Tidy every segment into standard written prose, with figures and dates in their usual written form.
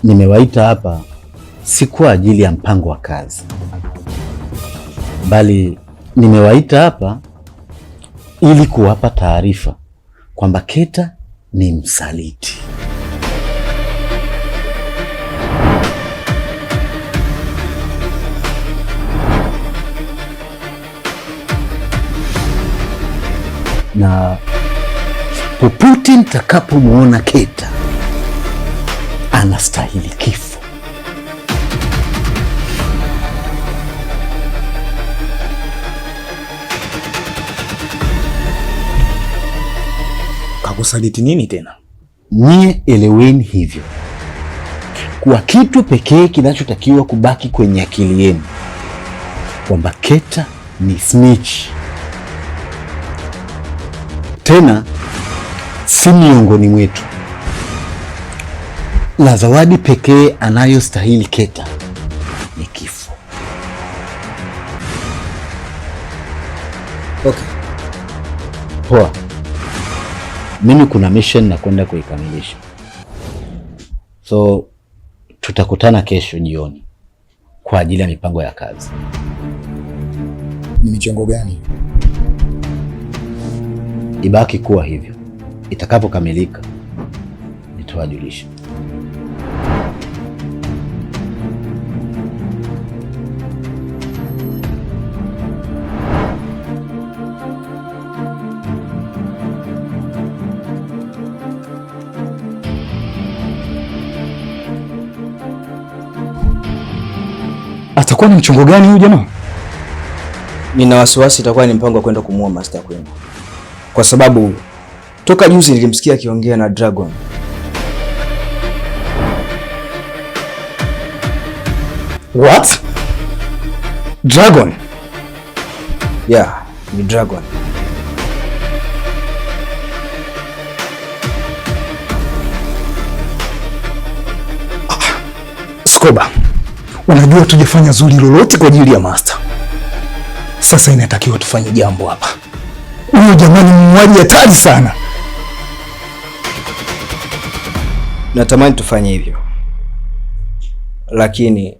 Nimewaita hapa si kwa ajili ya mpango wa kazi, bali nimewaita hapa ili kuwapa taarifa kwamba Keta ni msaliti. Na popote mtakapomwona Keta anastahili kifo. Kakusaliti nini tena? Nyie eleweni hivyo kwa kitu pekee kinachotakiwa kubaki kwenye akili yenu, kwamba Keta ni snitch, tena si miongoni mwetu, na zawadi pekee anayostahili Keta ni kifo. Okay. Poa. Mimi kuna mission na kwenda kuikamilisha, so tutakutana kesho jioni kwa ajili ya mipango ya kazi. Ni michango gani? Ibaki kuwa hivyo, itakapokamilika nitawajulisha. Atakuwa ni mchongo gani huyu jamaa? Nina wasiwasi itakuwa ni mpango wa kwenda kumuua Master Kwenu, kwa sababu toka juzi nilimsikia akiongea na Dragon. What? Dragon? Yeah, ni Dragon. Skoba, unajua tujafanya zuri lolote kwa ajili ya Master. Sasa inatakiwa tufanye jambo hapa. Huyu jamani muuaji hatari sana. Natamani tufanye hivyo, lakini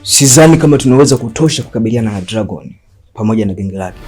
sidhani kama tunaweza kutosha kukabiliana na Dragon pamoja na genge lake.